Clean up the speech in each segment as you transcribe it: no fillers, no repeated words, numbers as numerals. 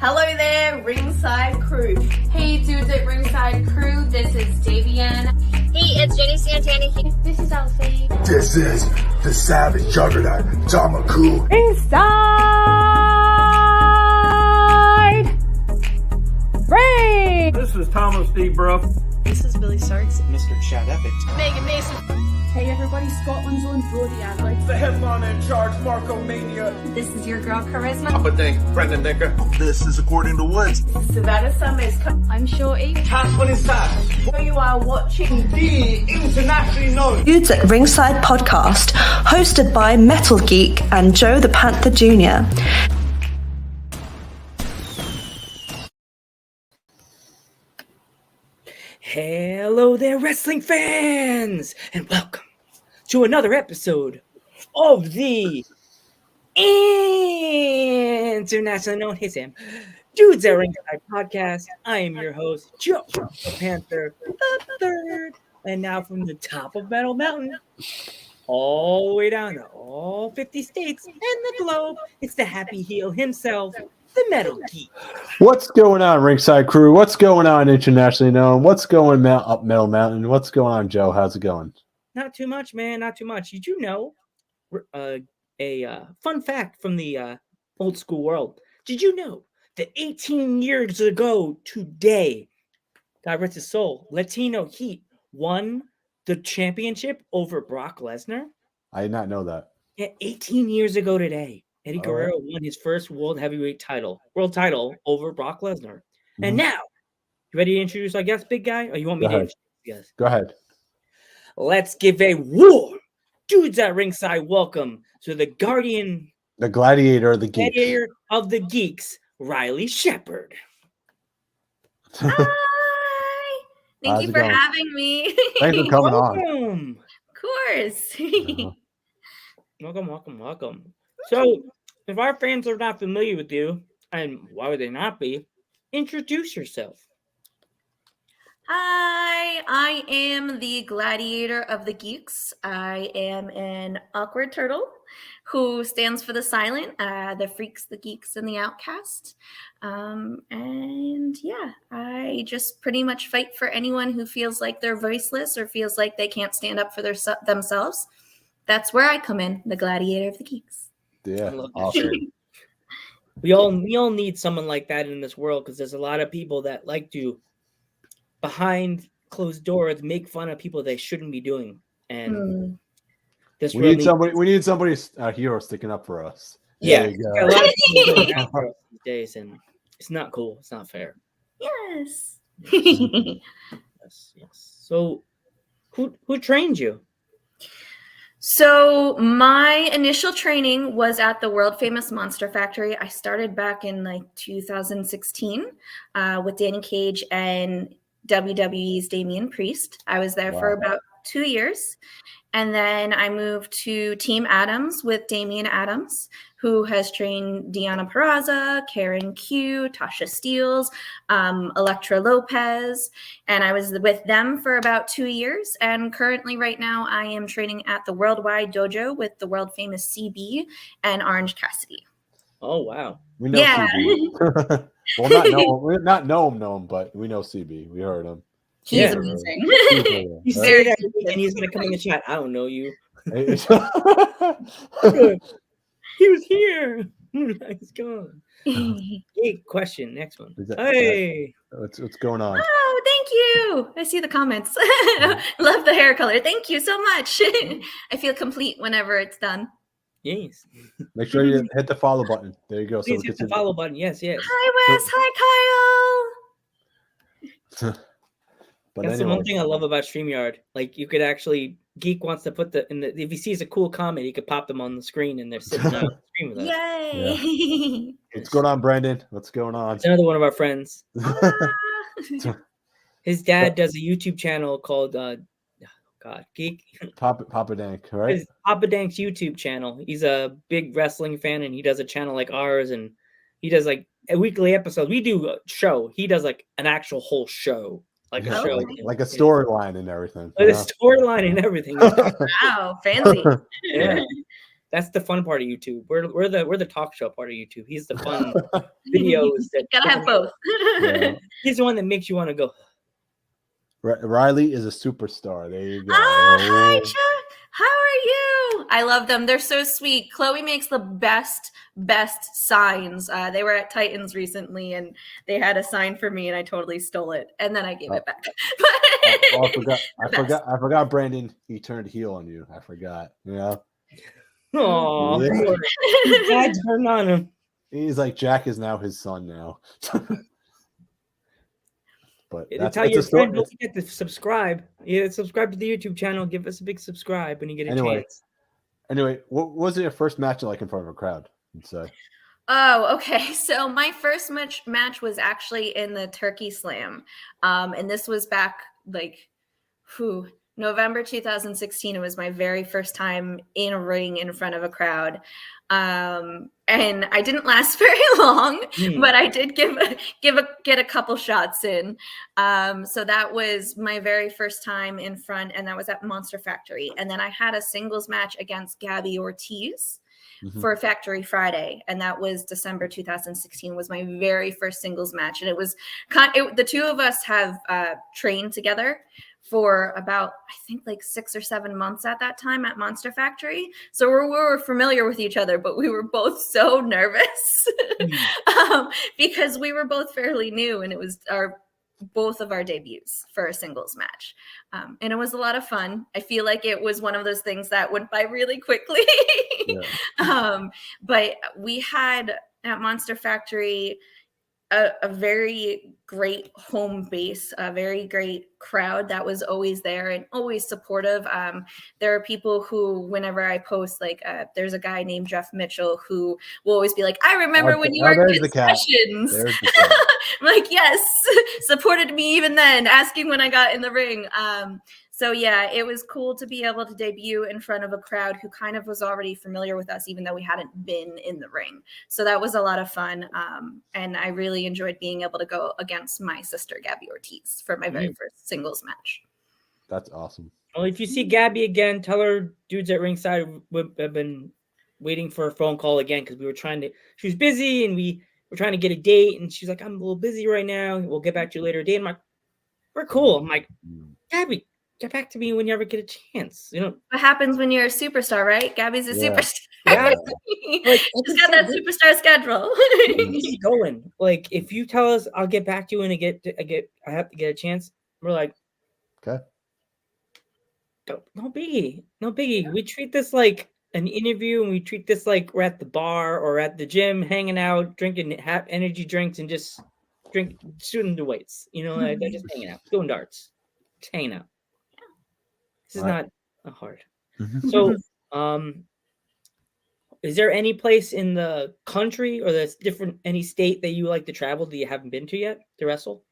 Hello there, Ringside Crew. Hey dudes at Ringside Crew, this is Davian. Hey, it's Jenny Santana here. This is Alfie. This is the Savage Juggernaut, Tamaku. Ringside Ring! This is Thomas D. Bruff. This is Billy Starks. Mr. Chad Epic. Megan Mason. Hey everybody, Scotland's own Brody Adler. The headliner in charge, Marco Mania. This is your girl Charisma. Papa Dink, Brendan Dicker. This is According to Woods. Savannah Summers. I'm Shorty. Cash on his side. You are watching The internationally known Dudes at Ringside podcast, hosted by Metal Geek and Joe the Panther Jr. Hello there, wrestling fans, and welcome to another episode of the internationally known Dudes at Ringside podcast. I am your host, Joe the Panther the Third, and now from the top of Metal Mountain, all the way down to all 50 states and the globe, it's the happy heel himself, the Metal Geek. What's going on, Ringside Crew? What's going on, internationally known? What's going on up Metal Mountain? What's going on, Joe? How's it going? Not too much, man. Not too much. Did you know a fun fact from the old school world? Did you know that 18 years ago today, God rest his soul, Latino Heat won the championship over Brock Lesnar? I did not know that. Yeah, 18 years ago today. Eddie Guerrero won his first world heavyweight world title over Brock Lesnar. And now, you ready to introduce our guest, big guy? Or you want me to introduce you guys? Go ahead. Let's give a warm Dudes at Ringside welcome to the Guardian, The Gladiator of the Geeks. Gladiator of the Geeks, Riley Shepard. Hi. Thank How's you it for going? having me. Thanks for coming on. Welcome. Of course. Welcome. So, if our fans are not familiar with you, and why would they not be, introduce yourself. Hi, I am the Gladiator of the Geeks. I am an awkward turtle who stands for the silent, the freaks, the geeks, and the outcast. And yeah, I just pretty much fight for anyone who feels like they're voiceless or feels like they can't stand up for themselves. That's where I come in, the Gladiator of the Geeks. Yeah, awesome. We all need someone like that in this world because there's a lot of people that like to, behind closed doors, make fun of people they shouldn't be doing. And this We need somebody, a hero sticking up for us. Yeah, There you a go. lot of people doing that for us these days, and it's not cool. It's not fair. Yes. Yes. So, who trained you? So my initial training was at the world famous Monster Factory. I started back in 2016 with Danny Cage and WWE's Damian Priest. I was there for about 2 years. And then I moved to Team Adams with Damian Adams, who has trained Deonna Purrazzo, Karen Q, Tasha Steeles, Elektra Lopez. And I was with them for about 2 years. And currently right now I am training at the Worldwide Dojo with the world famous CB and Orange Cassidy. Oh, wow. We know CB. Well, not know him, but we know CB. We heard him. He's amazing. You say that, and he's going to come in the chat. I don't know you. He was here. He's gone. Hey, question. Next one. Hey. What's going on? Oh, thank you. I see the comments. Love the hair color. Thank you so much. I feel complete whenever it's done. Yes. Make sure you hit the follow button. There you go. Please hit the follow button. Yes. Hi, Wes. Hi, Kyle. But that's the one thing I love about StreamYard. Like, you could actually, Geek wants to put if he sees a cool comment, he could pop them on the screen and they're sitting on the screen with us. Yay. Yeah. What's going on, Brandon? What's going on? It's another one of our friends. His dad does a YouTube channel called Geek. Papa Dank, right? His Papa Dank's YouTube channel. He's a big wrestling fan and he does a channel like ours and he does like a weekly episode. We do a show. He does like an actual whole show. Like a show. Like a storyline and everything. Like a storyline and everything. Wow, fancy. Yeah. That's the fun part of YouTube. We're the talk show part of YouTube. He's the fun videos that Gotta have both. Yeah. He's the one that makes you want to go. Riley is a superstar. There you go. Oh, hi, Chuck. How are you? I love them. They're so sweet. Chloe makes the best signs. They were at Titans recently, and they had a sign for me, and I totally stole it, and then I gave it back. Oh, I forgot. Brandon, he turned heel on you. I forgot. Yeah. Oh, Yeah. dad turned on him. He's like, Jack is now his son now. But To tell your friend, don't forget to subscribe. Yeah, subscribe to the YouTube channel. Give us a big subscribe when you get a chance. Anyway, what was your first match like in front of a crowd? You'd say. Oh, okay. So my first match was actually in the Turkey Slam. And this was back November 2016. It was my very first time in a ring in front of a crowd. And I didn't last very long, but I did get a couple shots in. So that was my very first time in front, and that was at Monster Factory. And then I had a singles match against Gabby Ortiz for Factory Friday, and that was December 2016. Was my very first singles match, and it was the two of us have trained together for about, I think, like 6 or 7 months at that time at Monster Factory. So we were familiar with each other, but we were both so nervous because we were both fairly new, and it was both of our debuts for a singles match. And it was a lot of fun. I feel like it was one of those things that went by really quickly. But we had at Monster Factory a very great home base, a very great crowd that was always there and always supportive. There are people who, whenever I post, there's a guy named Jeff Mitchell who will always be like, I remember when you were in sessions. I'm like, yes, supported me even then, asking when I got in the ring. So yeah, it was cool to be able to debut in front of a crowd who kind of was already familiar with us, even though we hadn't been in the ring. So that was a lot of fun. And I really enjoyed being able to go against my sister, Gabby Ortiz, for my very first singles match. That's awesome. Well, if you see Gabby again, tell her dudes at ringside have been waiting for a phone call again, because she was busy and we were trying to get a date, and she's like, I'm a little busy right now. We'll get back to you later a day. I'm like, we're cool. I'm like, Gabby, get back to me when you ever get a chance. You know what happens when you're a superstar, right? Gabby's a superstar. Yeah. She's got that superstar schedule. Keep going. Like, if you tell us I'll get back to you and I have to get a chance, we're like, okay. No biggie. No biggie. We treat this like an interview, and we treat this like we're at the bar or at the gym hanging out, drinking energy drinks and just shooting the weights. They're just hanging out, doing darts, just hanging out. This is not hard. So, is there any place in the country or that's different, any state that you like to travel that you haven't been to yet to wrestle?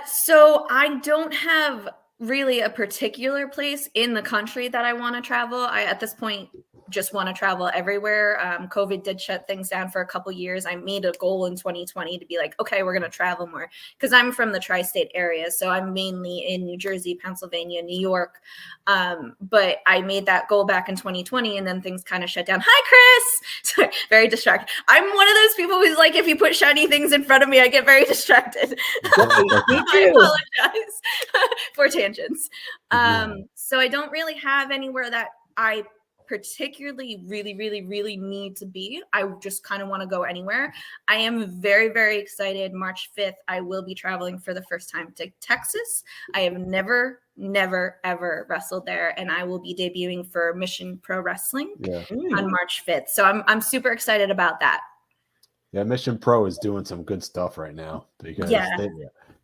So I don't have really a particular place in the country that I want to travel. I, at this point, just want to travel everywhere. COVID did shut things down for a couple years. I made a goal in 2020 to be like, okay, we're going to travel more, because I'm from the tri-state area. So I'm mainly in New Jersey, Pennsylvania, New York. But I made that goal back in 2020, and then things kind of shut down. Hi, Chris. Sorry, very distracted. I'm one of those people who's like, if you put shiny things in front of me, I get very distracted. I apologize for tangents. So I don't really have anywhere that I particularly really need to be. I just kind of want to go anywhere. I am very, very excited. March 5th, I will be traveling for the first time to Texas. I have never ever wrestled there, and I will be debuting for Mission Pro Wrestling on March 5th. So I'm super excited about that. Yeah, Mission Pro is doing some good stuff right now, because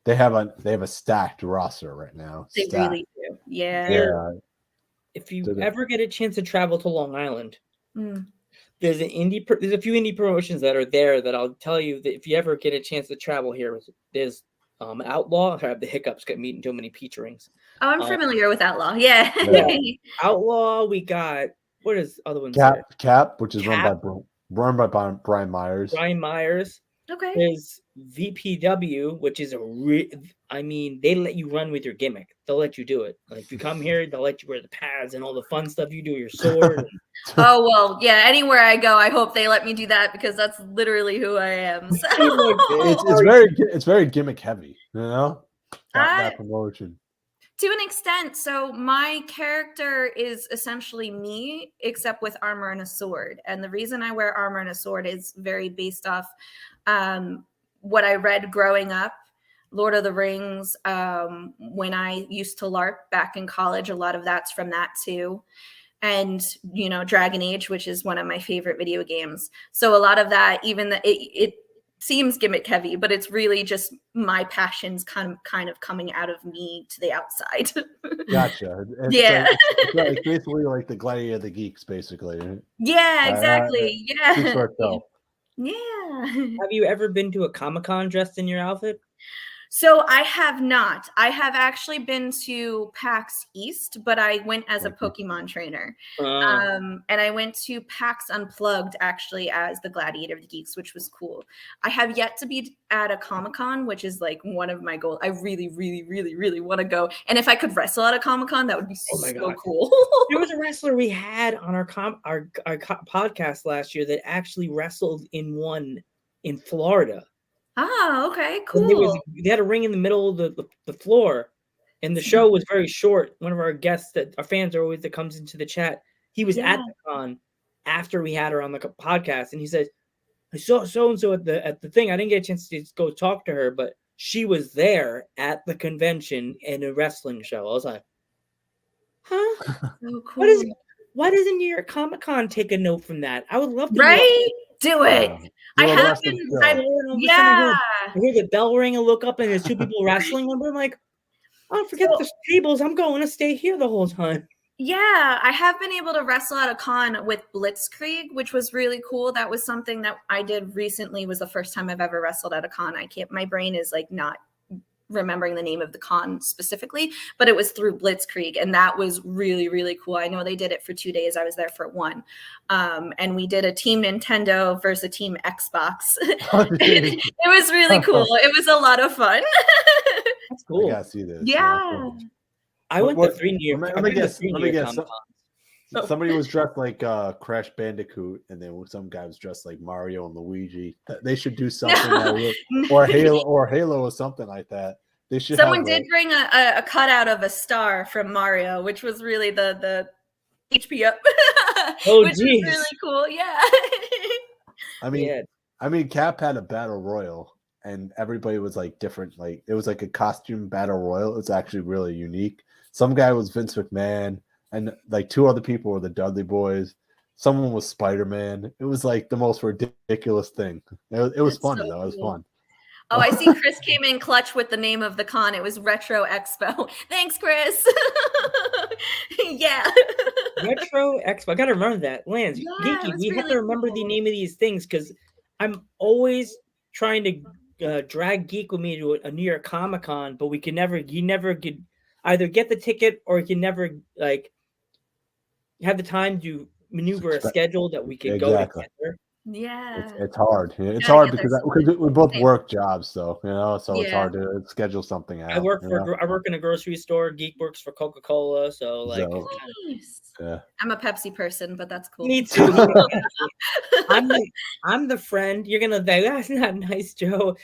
they have a stacked roster right now. They really do. Yeah. If you ever get a chance to travel to Long Island, there's a few indie promotions that are there that I'll tell you that if you ever get a chance to travel here, there's Outlaw. I have the hiccups, got meeting too many peach rings. Oh, I'm familiar with Outlaw. Yeah. Outlaw. We got, what is other ones? Cap, which is run by Brian Myers. Brian Myers. Okay. There's VPW, which is they let you run with your gimmick. They'll let you do it. Like, if you come here, they'll let you wear the pads and all the fun stuff you do, your sword. Oh, well, yeah, anywhere I go, I hope they let me do that because that's literally who I am. So. It's very gimmick heavy, you know? That promotion. To an extent. So my character is essentially me, except with armor and a sword. And the reason I wear armor and a sword is very based off what I read growing up. Lord of the Rings, when I used to LARP back in college, a lot of that's from that too. And, Dragon Age, which is one of my favorite video games. So a lot of that, even it seems gimmick heavy, but it's really just my passions kind of coming out of me to the outside. Gotcha. Yeah. It's basically like the Gladiator of the Geeks, basically. Yeah, exactly. Yeah. Yeah. Have you ever been to a Comic-Con dressed in your outfit? So I have not. I have actually been to PAX East, but I went as a Pokemon trainer. And I went to PAX Unplugged actually as the Gladiator of the Geeks, which was cool. I have yet to be at a Comic-Con, which is like one of my goals. I really, really, really, really want to go. And if I could wrestle at a Comic-Con, that would be so cool. There was a wrestler we had on our podcast last year that actually wrestled in one in Florida. Oh, okay, cool. They had a ring in the middle of the floor, and the show was very short. One of our guests that our fans are always that comes into the chat, he was at the con after we had her on the podcast, and he said, "I saw so and so at the thing. I didn't get a chance to go talk to her, but she was there at the convention in a wrestling show." I was like, "Huh? So cool. Why doesn't New York Comic-Con take a note from that? I would love to." Right? Do it. I have been. I hear the bell ring and look up, and there's two people wrestling, and I'm like, "Oh, forget the tables. I'm going to stay here the whole time." Yeah, I have been able to wrestle at a con with Blitzkrieg, which was really cool. That was something that I did recently. Was the first time I've ever wrestled at a con. My brain is like not remembering the name of the con specifically, but it was through Blitzkrieg, and that was really, really cool. I know they did it for 2 days. I was there for one. And we did a Team Nintendo versus a Team Xbox. It was really cool. It was a lot of fun. That's cool. I gotta see this. Yeah. I went to 3 New York. Let me guess. Somebody was dressed like Crash Bandicoot, and then some guy was dressed like Mario and Luigi. They should do something or Halo or something like that. They should. Someone did bring a cutout of a star from Mario, which was really the HP up. Which was really cool. Yeah. I mean, Cap had a battle royal, and everybody was like different. Like it was like a costume battle royal. It was actually really unique. Some guy was Vince McMahon. And like 2 other people were the Dudley Boys. Someone was Spider-Man. It was like the most ridiculous thing. It was fun though. It was fun. Oh, I see Chris came in clutch with the name of the con. It was Retro Expo. Thanks, Chris. Yeah. Retro Expo. I gotta remember that. Lance, Geeky, we have to remember the name of these things because I'm always trying to drag Geek with me to a New York Comic-Con, but you never get either get the ticket or you can never like have the time to maneuver a schedule that we could go together. Yeah, it's hard. It's hard because we both work jobs, so it's hard to schedule something out. I work in a grocery store. Geek works for Coca-Cola, so like I'm a Pepsi person, but that's cool. Me too. I'm the friend. You're gonna think that's not nice, Joe.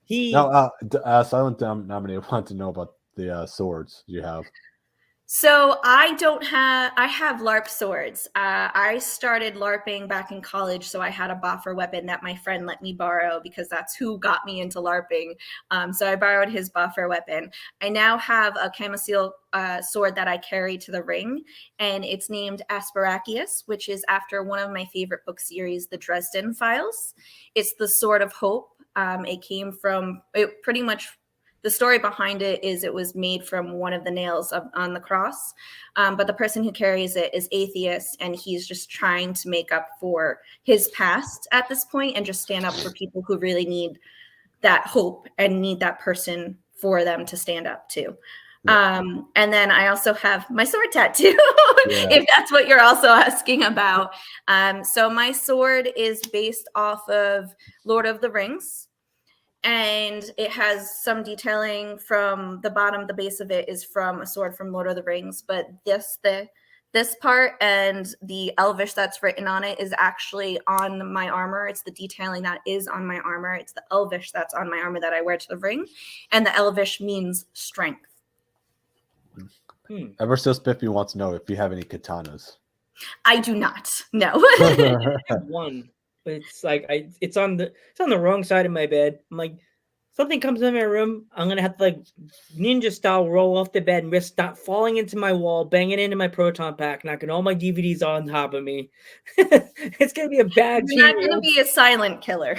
Silent Nominee want to know about the swords you have. So I have LARP swords. I started LARPing back in college, so I had a boffer weapon that my friend let me borrow because that's who got me into LARPing. So I borrowed his boffer weapon. I now have a Camosil sword that I carry to the ring, and it's named Asparachius, which is after one of my favorite book series, The Dresden Files. It's the Sword of Hope. It came from pretty much. The story behind it is it was made from one of the nails on the cross, but the person who carries it is atheist, and he's just trying to make up for his past at this point and just stand up for people who really need that hope and need that person for them to stand up to. And then I also have my sword tattoo, Yeah. if that's what you're also asking about. So my sword is based off of Lord of the Rings. And it has some detailing from the bottom. The base of it is from a sword from Lord of the Rings, but this part and the Elvish that's written on it is actually on my armor. It's the detailing that is on my armor. It's the Elvish that's on my armor that I wear to the ring, and the Elvish means strength. Ever so Spiffy wants to know if you have any katanas. I do not. No. I have one, but it's like it's on the wrong side of my bed. I'm like, something comes in my room, I'm gonna have to like ninja style roll off the bed and risk not falling into my wall, banging into my proton pack, knocking all my DVDs on top of me. It's gonna be a bad. You're not gonna be a silent killer.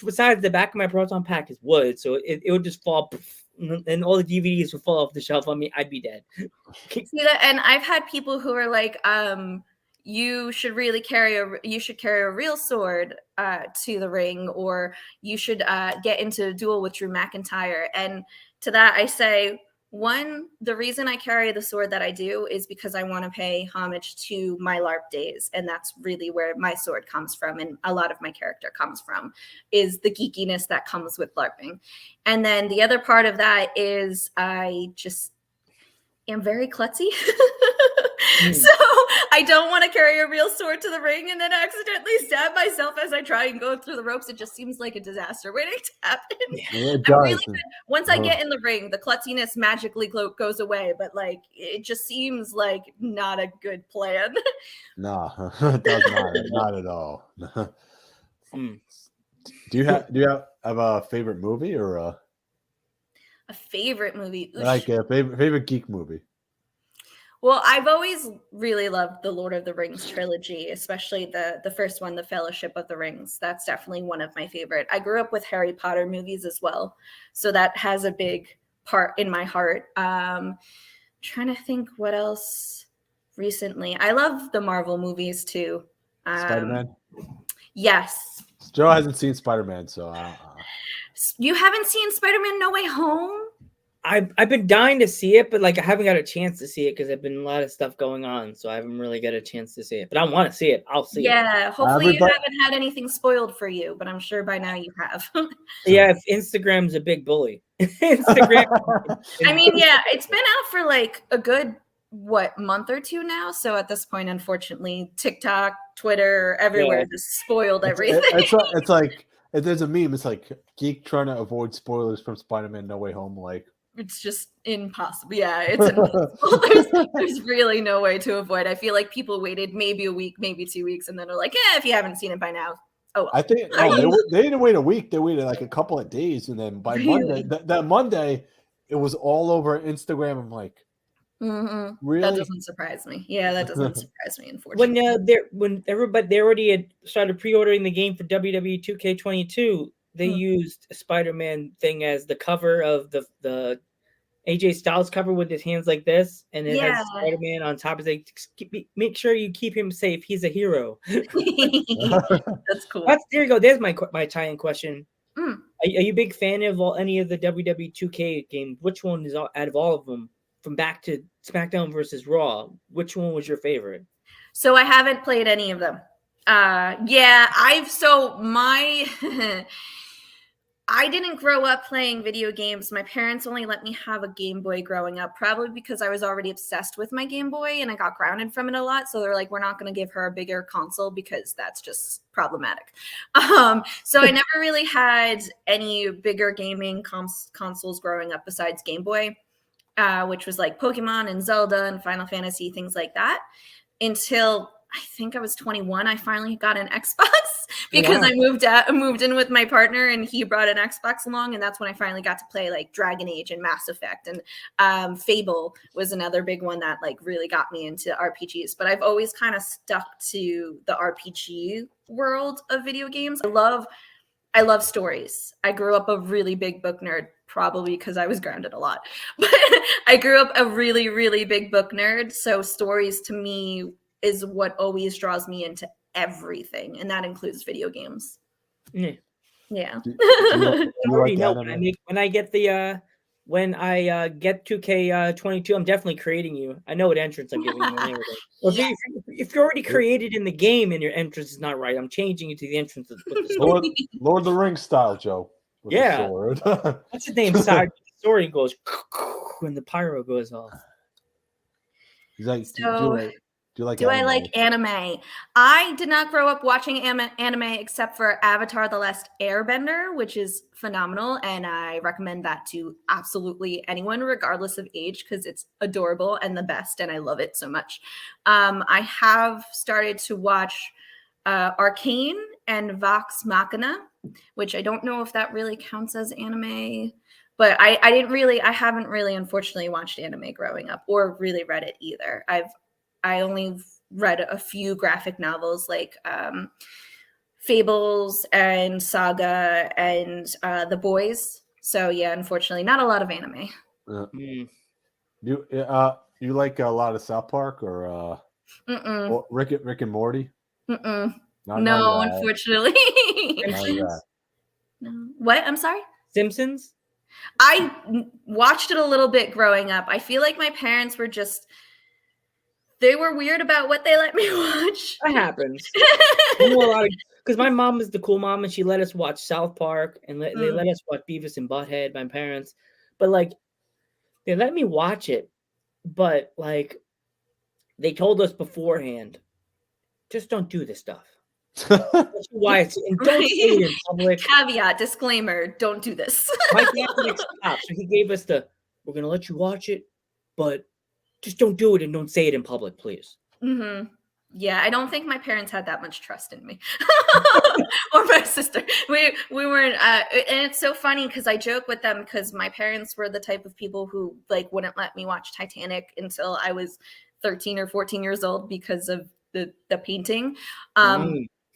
Besides, the back of my proton pack is wood, so it would just fall, and all the DVDs would fall off the shelf on me. I'd be dead. See that? And I've had people who are like, you should carry a real sword to the ring, or you should get into a duel with Drew McIntyre. And to that I say, one, the reason I carry the sword that I do is because I want to pay homage to my LARP days, and that's really where my sword comes from, and a lot of my character comes from, is the geekiness that comes with LARPing. And then the other part of that is I just am very klutzy. So I don't want to carry a real sword to the ring and then accidentally stab myself as I try and go through the ropes. It just seems like a disaster waiting to happen. Yeah, it does. Once I get in the ring, the klutziness magically goes away, but like it just seems like not a good plan. No, it does not at all. Do you have a favorite movie or a favorite movie? like a favorite geek movie? Well, I've always really loved the Lord of the Rings trilogy, especially the first one, The Fellowship of the Rings. That's definitely one of my favorite. I grew up with Harry Potter movies as well, so that has a big part in my heart. Trying to think what else recently. I love the Marvel movies too. Spider-Man? Yes. Joe hasn't seen Spider-Man, so You haven't seen Spider-Man No Way Home? I've been dying to see it, but like I haven't got a chance to see it because there's been a lot of stuff going on, so I haven't really got a chance to see it. But I want to see it. I'll see it. Yeah, hopefully you haven't had anything spoiled for you, but I'm sure by now you have. Yeah, if Instagram's a big bully. Instagram. I mean, yeah, it's been out for like a good month or two now. So at this point, unfortunately, TikTok, Twitter, everywhere just spoiled everything. It's like if there's a meme. It's like geek trying to avoid spoilers from Spider-Man No Way Home. Like it's just impossible. Yeah, it's impossible. There's really no way to avoid. I feel like people waited maybe a week, maybe 2 weeks, and then they're like, "Yeah, if you haven't seen it by now." Oh, well. I think they didn't wait a week. They waited like a couple of days, and then by Monday, that Monday, it was all over Instagram. I'm like, really? That doesn't surprise me. Yeah, that doesn't surprise me. Unfortunately, when they already had started pre-ordering the game for WWE 2K22, they used a Spider-Man thing as the cover of the AJ Styles cover with his hands like this, and it has Spider-Man on top. It's like, make sure you keep him safe. He's a hero. That's cool. There you go. There's my tie-in question. Are you a big fan of any of the WWE 2K games? Which one is out of all of them, from back to SmackDown versus Raw? Which one was your favorite? So I haven't played any of them. I didn't grow up playing video games. My parents only let me have a Game Boy growing up, probably because I was already obsessed with my Game Boy and I got grounded from it a lot. So they're like, we're not going to give her a bigger console because that's just problematic. So I never really had any bigger gaming consoles growing up besides Game Boy, which was like Pokemon and Zelda and Final Fantasy, things like that, until I think I was 21. I finally got an Xbox because I moved in with my partner and he brought an Xbox along. And that's when I finally got to play like Dragon Age and Mass Effect. And Fable was another big one that like really got me into RPGs. But I've always kind of stuck to the RPG world of video games. I love stories. I grew up a really big book nerd, probably because I was grounded a lot. But I grew up a really, really big book nerd. So stories to me is what always draws me into everything, and that includes video games. Yeah. I already know when I get the when I get 2K22, I'm definitely creating you. I know what entrance I'm giving you. And everything. Well, if you're already created in the game and your entrance is not right, I'm changing you to the entrance with the sword. Lord of the Rings style, Joe. With Yeah. the sword. What's his name? Side sword goes when the pyro goes off. He's like, So, do you like do I anime? like anime? I did not grow up watching anime except for Avatar: The Last Airbender, which is phenomenal, and I recommend that to absolutely anyone, regardless of age, because it's adorable and the best, and I love it so much. I have started to watch Arcane and Vox Machina, which I don't know if that really counts as anime. But I haven't really, unfortunately, watched anime growing up or really read it either. I only read a few graphic novels like Fables and Saga and The Boys. So yeah, unfortunately, not a lot of anime. You like a lot of South Park or Rick and Morty? No, None unfortunately. No. What? I'm sorry? Simpsons? I watched it a little bit growing up. I feel like my parents were they were weird about what they let me watch. That happens. Because my mom is the cool mom and she let us watch South Park and they let us watch Beavis and Butthead, my parents. But like, they let me watch it, but like, they told us beforehand, just don't do this stuff. That's why and don't say it in public. Caveat, disclaimer, don't do this. My dad didn't stop, so he gave us we're gonna let you watch it, but just don't do it and don't say it in public, please. Mm-hmm. Yeah, I don't think my parents had that much trust in me or my sister. We weren't, and it's so funny because I joke with them because my parents were the type of people who like wouldn't let me watch Titanic until I was 13 or 14 years old because of the painting.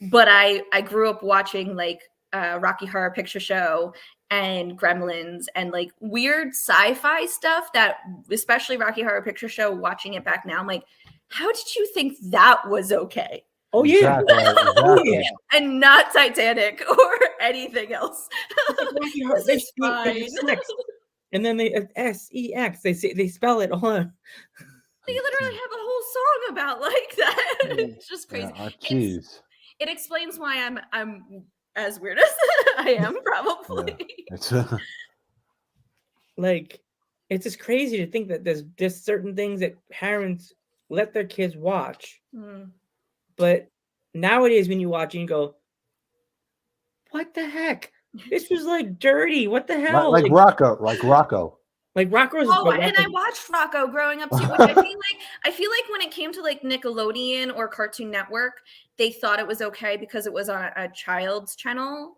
But I grew up watching like Rocky Horror Picture Show and Gremlins and like weird sci-fi stuff that, especially Rocky Horror Picture Show, watching it back now, I'm like, how did you think that was okay? Oh yeah, exactly. And not Titanic or anything else. They sex. And then they sex. They spell it on. They literally have a whole song about like that. It's just crazy. Jeez. It explains why I'm as weird as I am, probably. Yeah. Like, it's just crazy to think that there's certain things that parents let their kids watch. But nowadays when you watch it, you go, what the heck? This was like dirty. What the hell? Like Rocco. Like Rocco's. And I watched Rocco growing up too, which I feel like when it came to like Nickelodeon or Cartoon Network, they thought it was okay because it was on a child's channel,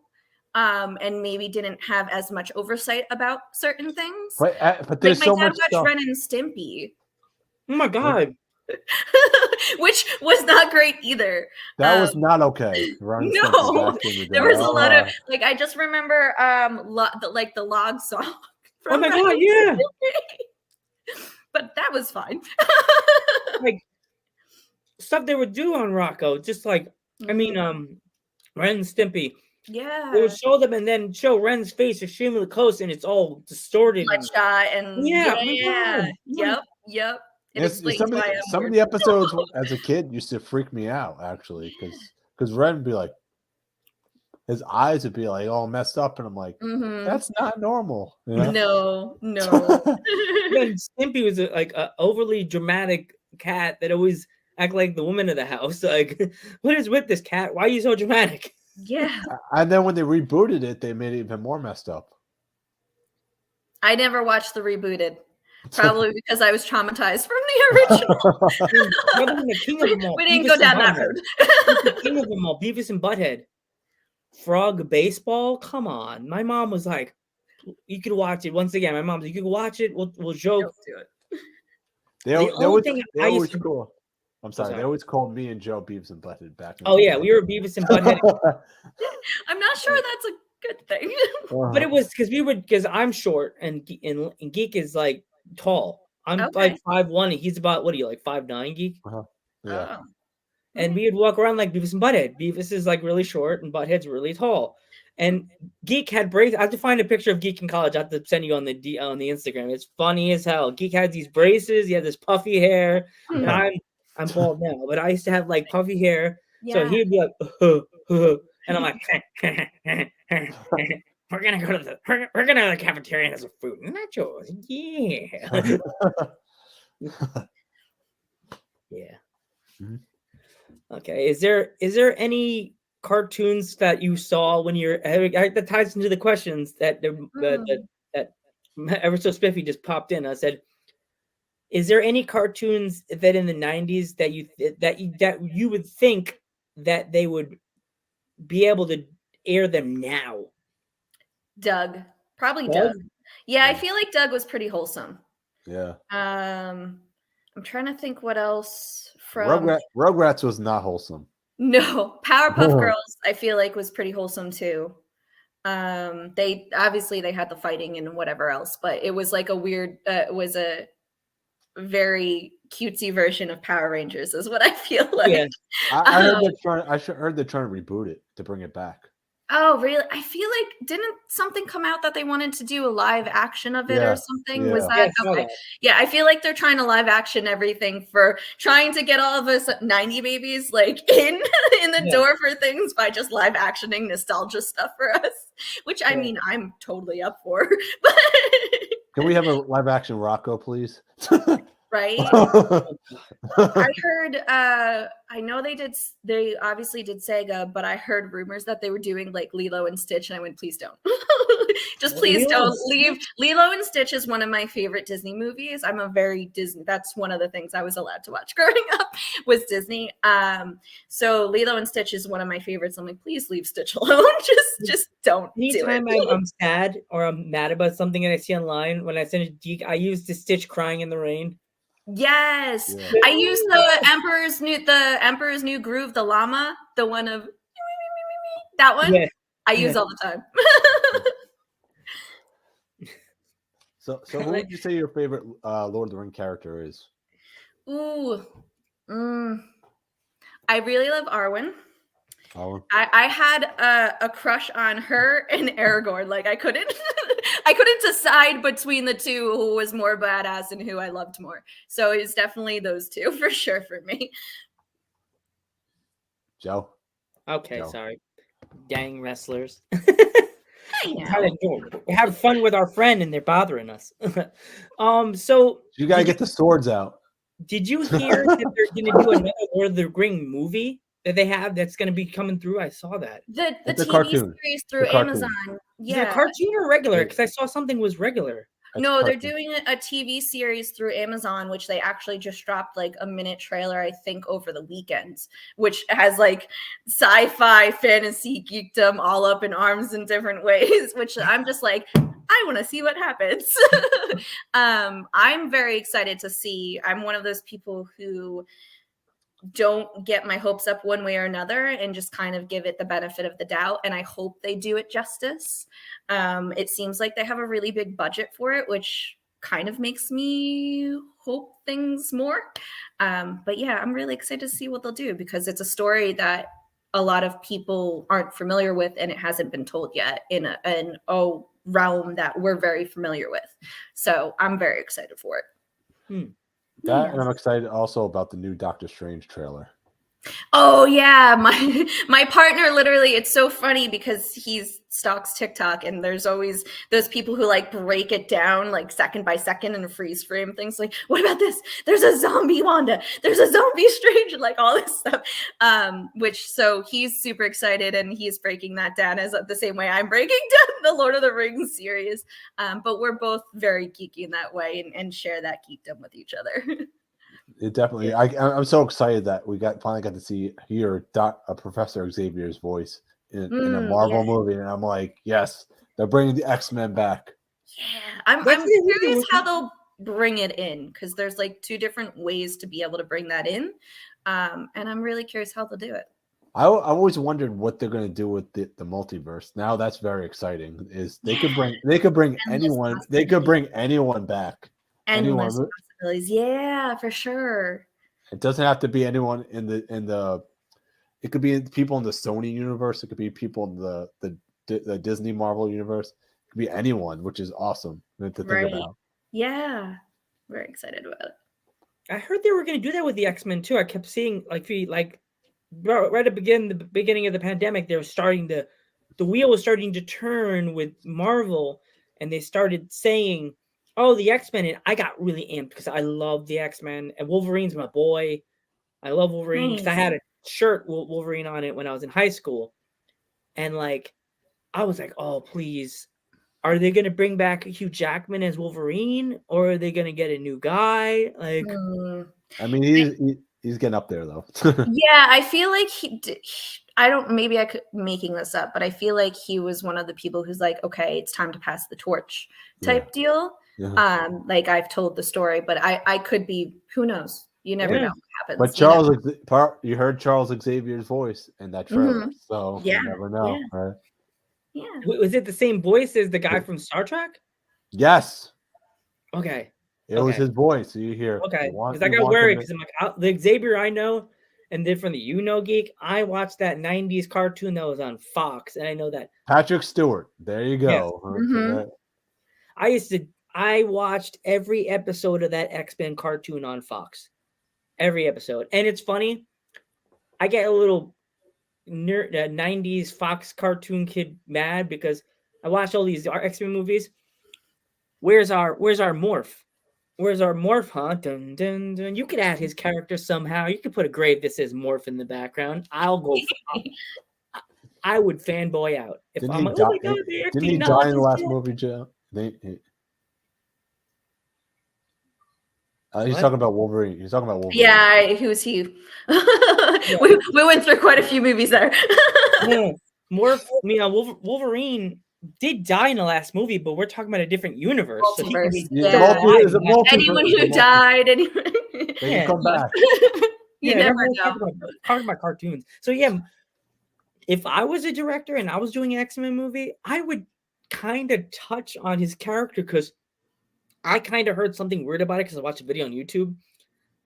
and maybe didn't have as much oversight about certain things. But there's like so my dad much watched stuff. Ren and Stimpy. Oh my god. Which was not great either. That was not okay. No, there was a lot of like I just remember the log song. Oh my god, yeah. But that was fine. Like stuff they would do on Rocco, just like I mean, Ren and Stimpy. Yeah, they would show them and then show Ren's face extremely close, and it's all distorted. Bloodshot and yep. Some of the episodes as a kid used to freak me out actually because Ren would be like, his eyes would be like all messed up, and I'm like, that's not normal. You know? No. Then Stimpy was like an overly dramatic cat that always act like the woman of the house. Like, what is with this cat? Why are you so dramatic? Yeah. And then when they rebooted it, they made it even more messed up. I never watched the rebooted. Probably because I was traumatized from the original. The king of them all, we didn't go down that road. The king of them all, Beavis and Butthead. Frog baseball? Come on. My mom was like, you could watch it. Once again, my mom's like, you can watch it. We'll joke. They always cool. I'm sorry. They always called me and Joe Beavis and Butthead back. Yeah, we were Beavis and Butthead. I'm not sure that's a good thing. But it was because I'm short and Geek is like tall. I'm like 5'1", and he's about, what are you, like 5'9", Geek? Yeah. And we would walk around like Beavis and Butthead. Beavis is like really short and Butthead's really tall. And Geek had braces. I have to find a picture of Geek in college. I have to send you on the Instagram. It's funny as hell. Geek had these braces. He had this puffy hair. And I'm bald now, but I used to have like puffy hair. So he'd be like, and I'm like, we're gonna go to the cafeteria and have some food. Nachos, yeah. Yeah. Mm-hmm. Okay. Is there any cartoons that you saw when you're that ties into the questions that that ever so spiffy just popped in? I said, is there any cartoons that in the 90s that you would think that they would be able to air them now? Doug. Probably Doug. Yeah, I feel like Doug was pretty wholesome. Yeah. I'm trying to think what else from Rugrats was not wholesome. No, Powerpuff Girls I feel like was pretty wholesome too. They obviously they had the fighting and whatever else, but it was like a weird it was a very cutesy version of Power Rangers is what I feel like. Yeah. I heard they're trying to reboot it to bring it back. Oh, really? I feel like didn't something come out that they wanted to do a live action of it or something? Yeah. Was that okay? Yeah, I feel like they're trying to live action everything for trying to get all of us 90 babies like in the door for things by just live actioning nostalgia stuff for us, which I mean I'm totally up for. But can we have a live action Rocco, please? Right? I heard I know they obviously did Sega, but I heard rumors that they were doing like Lilo and Stitch, and I went, please don't. Just please don't leave. Lilo and Stitch is one of my favorite Disney movies. I'm a very Disney, that's one of the things I was allowed to watch growing up was Disney. So Lilo and Stitch is one of my favorites. I'm like, please leave Stitch alone. Just don't Anytime do it. I'm sad or I'm mad about something that I see online, when I send a Geek, I use the Stitch crying in the rain. Yes, Yeah. I use the Emperor's New Groove, the llama, the one of that one. Yeah. I use all the time. So who would you say your favorite Lord of the Rings character is? Ooh, I really love Arwen. Arwen? I had a crush on her and Aragorn. Like I couldn't decide between the two who was more badass and who I loved more. So it's definitely those two for sure for me. Joe? Okay, Joe. sorry. Dang wrestlers. I know. We have fun with our friend and they're bothering us. So You gotta get the swords out. Did you hear that they're gonna do another Lord of the Rings movie that they have that's gonna be coming through? I saw that. The It's a TV cartoon. series through It's a cartoon. Amazon. Is it Yeah. a cartoon or regular? Because I saw something was regular. It's No, they're cartoon. doing a TV series through Amazon, which they actually just dropped like a minute trailer, I think, over the weekend, which has like sci-fi, fantasy, geekdom all up in arms in different ways, which I'm just like, I want to see what happens. I'm very excited to see. I'm one of those people who don't get my hopes up one way or another and just kind of give it the benefit of the doubt. And I hope they do it justice. It seems like they have a really big budget for it, which kind of makes me hope things more. But yeah, I'm really excited to see what they'll do because it's a story that a lot of people aren't familiar with and it hasn't been told yet in a realm that we're very familiar with. So I'm very excited for it. That and I'm excited also about the new Doctor Strange trailer. Oh yeah, my partner literally, it's so funny because he's stalks TikTok and there's always those people who like break it down like second by second and freeze frame things like, what about this? There's a zombie Wanda, there's a zombie Strange, like all this stuff. So he's super excited and he's breaking that down as the same way I'm breaking down the Lord of the Rings series. But we're both very geeky in that way and share that geekdom with each other. It definitely. I'm so excited that we finally got to hear Professor Xavier's voice in a Marvel movie, and I'm like, yes, they're bringing the X-Men back. Yeah, I'm curious how they'll bring it in because there's like two different ways to be able to bring that in, and I'm really curious how they'll do it. I always wondered what they're going to do with the multiverse. Now that's very exciting. Is they could bring anyone. They could bring anyone back. Endless possibilities. Yeah, for sure. It doesn't have to be anyone in the. It could be people in the Sony universe. It could be people in the the Disney Marvel universe. It could be anyone, which is awesome to think Right. about. Yeah. Very excited about it. I heard they were going to do that with the X-Men too. I kept seeing right at the beginning of the pandemic, they were starting the wheel was starting to turn with Marvel, and they started saying, "Oh, the X-Men," and I got really amped because I love the X-Men and Wolverine's my boy. I love Wolverine because I had a shirt with Wolverine on it when I was in high school, and like I was like, "Oh, please." Are they going to bring back Hugh Jackman as Wolverine, or are they going to get a new guy? Like, I mean, he's getting up there though. Yeah, I feel like I don't, maybe I could making this up, but I feel like he was one of the people who's like, okay, it's time to pass the torch type deal. Yeah. Like I've told the story, but I could be, who knows? You never know what happens. But you heard Charles Xavier's voice in that trailer, so you never know, right? Yeah. Was it the same voice as the guy from Star Trek? Yes. Okay. It was his voice. So you hear. Okay. Because I got worried because I'm like, the Xavier I know, and then from the Geek, I watched that 90s cartoon that was on Fox, and I know that. Patrick Stewart. There you go. Yes. I watched every episode of that X-Men cartoon on Fox. Every episode. And it's funny. I get a little 90s Fox cartoon kid mad because I watched all these X-Men movies. Where's our Morph? Where's our Morph, huh? Dun, dun, dun. You could add his character somehow. You could put a grave that says Morph in the background. I'll go. I would fanboy out. If Didn't I'm he like, die, oh my God, didn't he die in the last movie, Joe? He's talking about Wolverine. He's talking about Wolverine. Yeah, who's he? we went through quite a few movies there. Yeah. Morph, Wolverine did die in the last movie, but we're talking about a different universe. So he can be anyone who died, anyone. They can come back. You never know. Talking about cartoons. So yeah, if I was a director and I was doing an X-Men movie, I would kind of touch on his character because I kind of heard something weird about it because I watched a video on YouTube.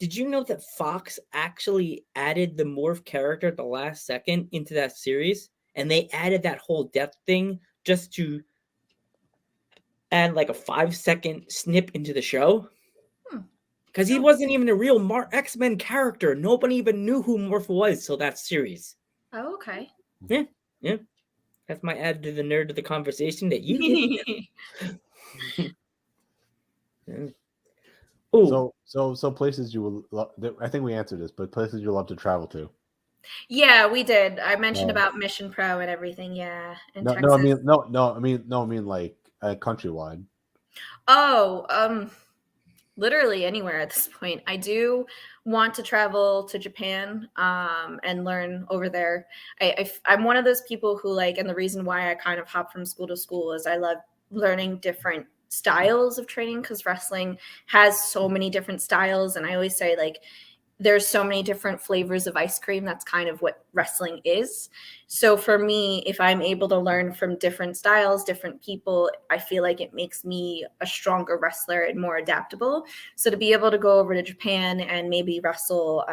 Did you know that Fox actually added the Morph character at the last second into that series? And they added that whole death thing just to add like a 5-second snip into the show. Because he wasn't even a real X-Men character. Nobody even knew who Morph was till that series. Oh, okay. Yeah. That's my add to the nerd of the conversation that you did. Yeah. So places you would I think we answered this, but places you love to travel to. Yeah, we did. I mentioned about Mission Pro and everything. Yeah, in Texas. I mean like countrywide. Oh, literally anywhere at this point. I do want to travel to Japan and learn over there. I'm one of those people who and the reason why I kind of hop from school to school is I love learning different styles of training because wrestling has so many different styles. And I always say there's so many different flavors of ice cream. That's kind of what wrestling is. So for me, if I'm able to learn from different styles, different people, I feel like it makes me a stronger wrestler and more adaptable. So to be able to go over to Japan and maybe wrestle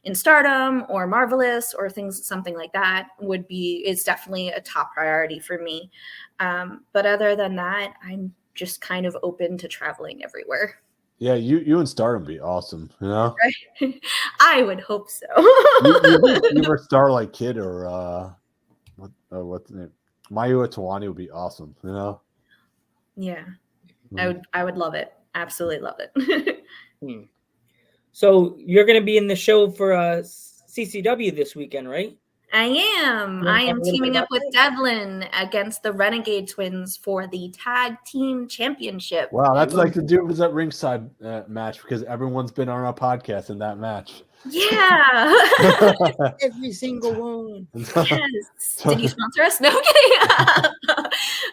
in Stardom or Marvelous or something like that is definitely a top priority for me. But other than that, I'm just kind of open to traveling everywhere. Yeah, you and Stardom be awesome, you know? Right? I would hope so. you were Starlight Kid or what's the name? Mayu Atawani would be awesome, you know? Yeah. I would love it. Absolutely love it. So you're gonna be in the show for CCW this weekend, right? I am. I am teaming up with Devlin against the Renegade Twins for the Tag Team Championship. Wow, that's like the dude was at ringside match because everyone's been on our podcast in that match. Yeah. Every single one. Yes. Did you sponsor us? No, I'm kidding.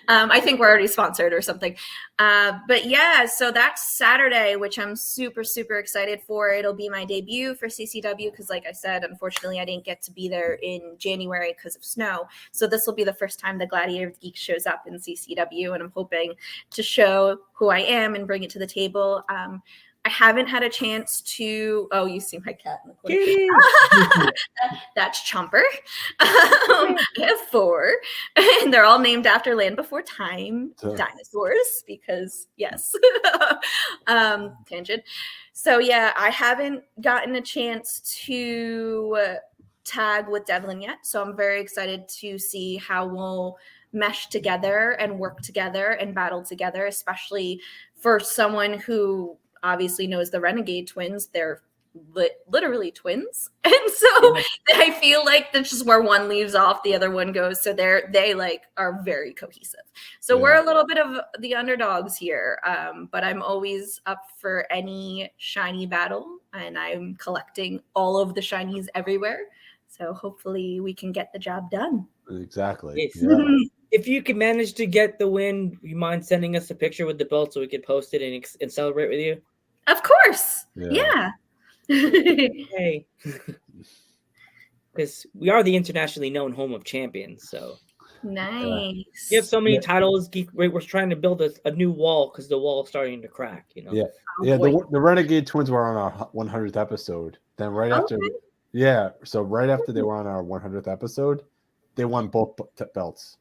I think we're already sponsored or something. But yeah, so that's Saturday, which I'm super, super excited for. It'll be my debut for CCW because, like I said, unfortunately, I didn't get to be there in January because of snow. So this will be the first time the Gladiator of the Geek shows up in CCW, and I'm hoping to show who I am and bring it to the table. I haven't had a chance to. Oh, you see my cat in the corner. Kitty. That's Chomper. I have 4, and they're all named after Land Before Time dinosaurs because yes. Tangent. So yeah, I haven't gotten a chance to tag with Devlin yet, so I'm very excited to see how we'll mesh together and work together and battle together, especially for someone who obviously knows the Renegade twins. They're literally twins, and so I feel like that's just where one leaves off, the other one goes. So they like are very cohesive. So we're a little bit of the underdogs here, but I'm always up for any shiny battle, and I'm collecting all of the shinies everywhere. So hopefully we can get the job done. Exactly. Yes. If you can manage to get the win, you mind sending us a picture with the belt so we could post it and celebrate with you? Of course. Yeah. Hey. Because we are the internationally known home of champions, so. Nice. You have so many titles. We're trying to build a new wall because the wall's starting to crack, you know? Yeah. The Renegade twins were on our 100th episode. Then right after, so right after they were on our 100th episode, they won both belts.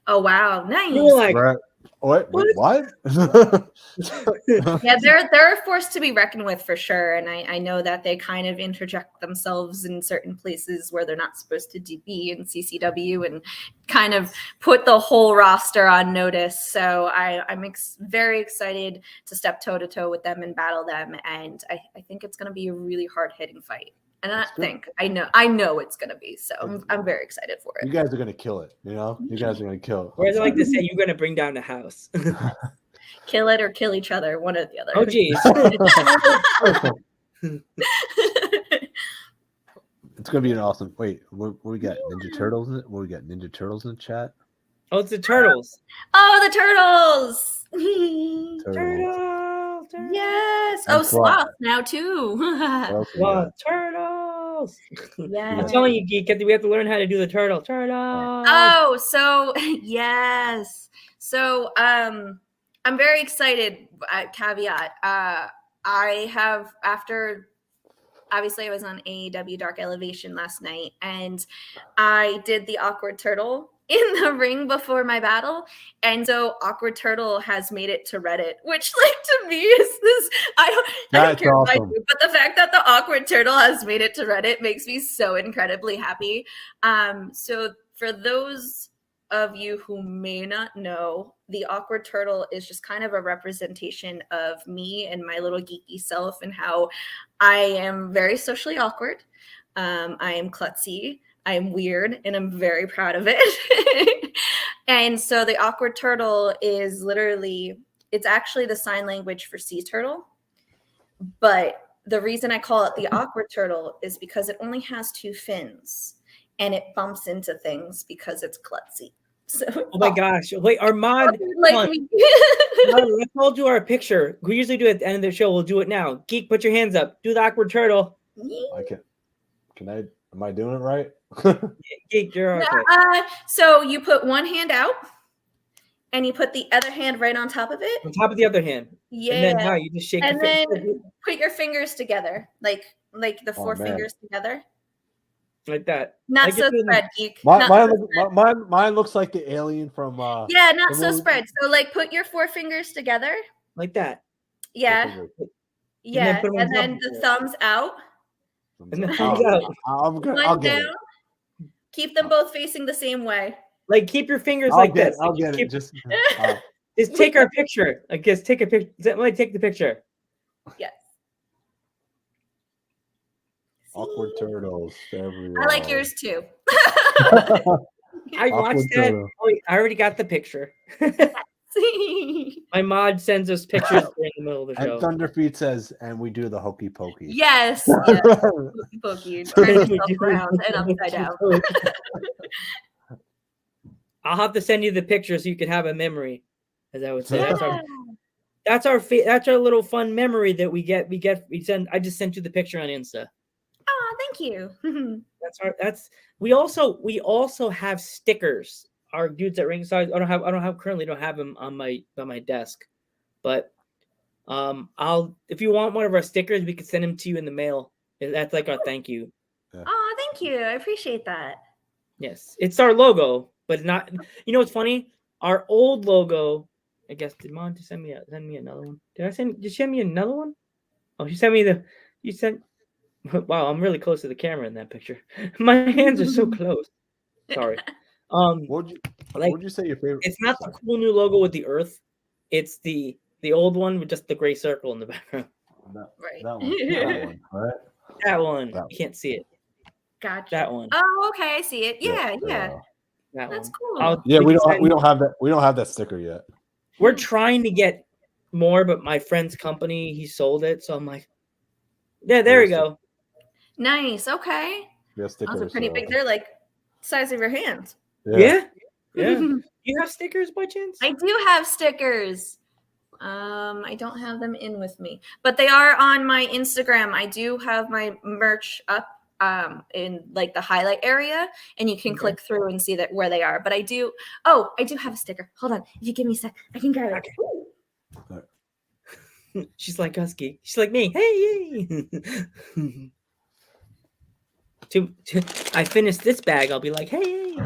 Oh wow, nice. Like, what? Yeah, they're a force to be reckoned with for sure. And I know that they kind of interject themselves in certain places where they're not supposed to be in CCW and kind of put the whole roster on notice. So I'm very excited to step toe to toe with them and battle them. And I think it's going to be a really hard hitting fight. And I know it's going to be. So I'm very excited for it. You guys are going to kill it. You know, you guys are going to kill it. Or as I like to say, you're going to bring down the house. Kill it or kill each other, one or the other. Oh, geez. It's going to be an awesome. Wait, what we got? Ninja Turtles in it? What we got? Ninja Turtles in chat? Oh, it's the turtles. Oh, the turtles. Turtles. Yes. Oh, sloth now too. Wow, turtles. Yeah. I'm telling you, Geek, we have to learn how to do the turtle. Turtles. Oh, so yes. So I'm very excited. Caveat. I have obviously I was on AEW Dark Elevation last night, and I did the awkward turtle in the ring before my battle, and so awkward turtle has made it to Reddit, which like to me is this I don't care what I do, but the fact that the awkward turtle has made it to Reddit makes me so incredibly happy. So for those of you who may not know, the awkward turtle is just kind of a representation of me and my little geeky self and how I am very socially awkward. I am klutzy. I'm weird, and I'm very proud of it. And so the awkward turtle is it's actually the sign language for sea turtle. But the reason I call it the awkward turtle is because it only has 2 fins, and it bumps into things because it's klutzy. So oh my gosh. Wait, our mod. Let's all do our picture. We usually do it at the end of the show. We'll do it now. Geek, put your hands up. Do the awkward turtle. I can. Am I doing it right? Geek, you're okay. So you put one hand out, and you put the other hand right on top of it. On top of the other hand. Yeah. And then now you just shake. And then put your fingers together, like the 4 fingers together. Like that. Not so spread, Geek. Mine looks like the alien from. Yeah, not so spread. So like put your 4 fingers together. Like that. Yeah. Yeah. And then the thumbs out. And then thumbs out. I'll get it. Keep them both facing the same way. Like keep your fingers like this. I'll get it. Just take our picture. I guess take a picture. Let take the picture. Yes. Awkward turtles. I like yours too. I watched that. Oh, I already got the picture. My mod sends us pictures in the middle of the show. And Thunderfeet says, and we do the hokey pokey. Yes. Hokey pokey. Turn yourself around and upside down. I'll have to send you the picture so you can have a memory, as I would say. That's our little fun memory that we get. We send. I just sent you the picture on Insta. Oh, thank you. We also have stickers. Our dudes at ringside. I don't have currently don't have them on my desk, but If you want one of our stickers, we could send them to you in the mail. That's like our thank you. Oh, thank you. I appreciate that. Yes, it's our logo, but not. You know what's funny? Our old logo. I guess did Mom just send me another one? Did you send me another one? Oh, she sent me the. You sent. Wow, I'm really close to the camera in that picture. My hands are so close. Sorry. What'd you say your favorite? It's not the cool new logo with the Earth. It's the old one with just the gray circle in the background. Right. That one, right? That one. You can't see it. Gotcha. That one. Oh, okay, I see it. Yeah. That That's one. cool. Yeah, we don't have that. We don't have that sticker yet. We're trying to get more, but my friend's company, he sold it, so I'm like, yeah, there we go. Nice. Okay. Those Those are pretty big. They're like size of your hands. Yeah. You have stickers by chance? I do have stickers. I don't have them in with me, but they are on my Instagram. I do have my merch up in like the highlight area, and you can click through and see that where they are. But I do have a sticker. Hold on. If you give me a sec, I can grab it. Okay. She's like Husky. She's like me. Hey. I finish this bag, I'll be like, hey.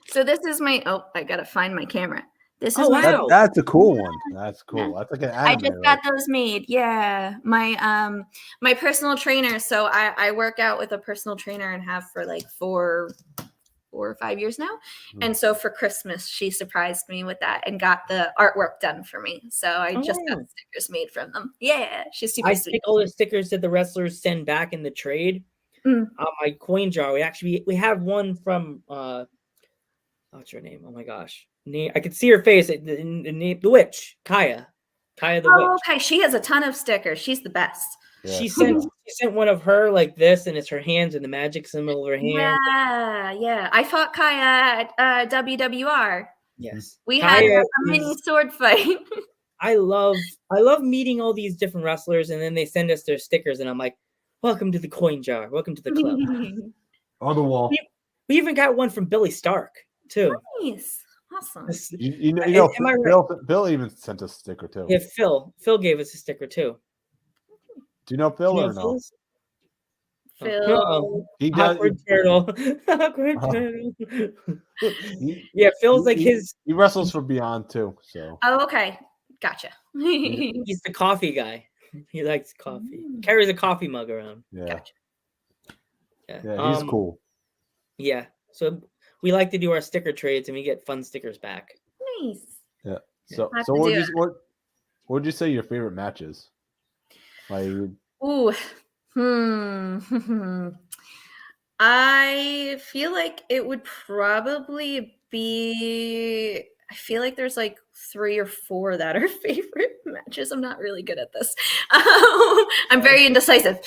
So this is my. Oh, I gotta find my camera. This is that's a cool one. That's cool. That's like an anime. I just got those made. Yeah, my my personal trainer. So I work out with a personal trainer and have for like 4 or 5 years now. And so for Christmas, she surprised me with that and got the artwork done for me. So I just got stickers made from them. Yeah, she's super sweet. I take all the stickers that the wrestlers send back in the trade. My coin jar. We have one from what's her name? Oh my gosh. I could see her face. The witch, Kaya the witch. Okay, she has a ton of stickers. She's the best. Yeah. She sent one of her like this, and it's her hands and the magic symbol of her hand. Yeah. I fought Kaya at WWR. Yes, we had a mini sword fight. I love meeting all these different wrestlers, and then they send us their stickers, and I'm like, "Welcome to the coin jar. Welcome to the club." On the wall. We even got one from Billy Stark too. Nice. Awesome. You know, Bill even sent us a sticker too. Yeah, Phil gave us a sticker too. Do you know Phil or no? Phil. He does. Awkward turtle. Awkward turtle. Yeah, Phil's like his. He wrestles for Beyond too. So. Oh, okay. Gotcha. He's the coffee guy. He likes coffee. Carries a coffee mug around. Yeah. Gotcha. Yeah, he's cool. Yeah. So we like to do our sticker trades, and we get fun stickers back. Nice. Yeah. So what would you say your favorite match is? Like, I feel like it would probably be. I feel like there's like 3 or 4 that are favorite matches. I'm not really good at this. I'm very indecisive.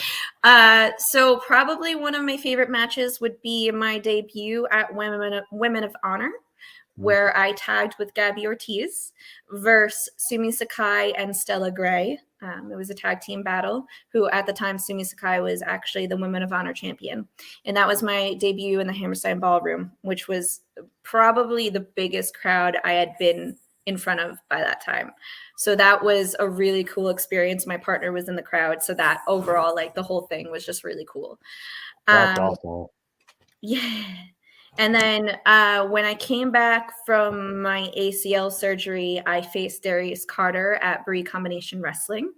So probably one of my favorite matches would be my debut at Women of Honor, where I tagged with Gabby Ortiz versus Sumi Sakai and Stella Gray. It was a tag team battle, who at the time, Sumi Sakai was actually the Women of Honor champion. And that was my debut in the Hammerstein Ballroom, which was probably the biggest crowd I had been in front of by that time. So that was a really cool experience. My partner was in the crowd. So that overall, like the whole thing was just really cool. That's awesome. Yeah. And then when I came back from my ACL surgery, I faced Darius Carter at Bree Combination Wrestling,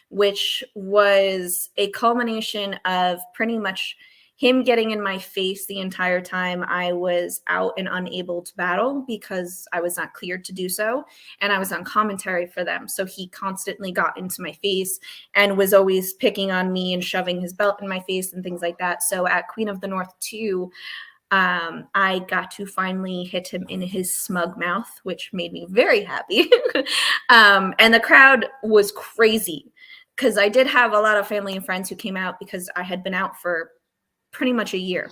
which was a culmination of pretty much him getting in my face the entire time I was out and unable to battle because I was not cleared to do so. And I was on commentary for them. So he constantly got into my face and was always picking on me and shoving his belt in my face and things like that. So at Queen of the North 2, I got to finally hit him in his smug mouth, which made me very happy. And the crowd was crazy because I did have a lot of family and friends who came out because I had been out for pretty much a year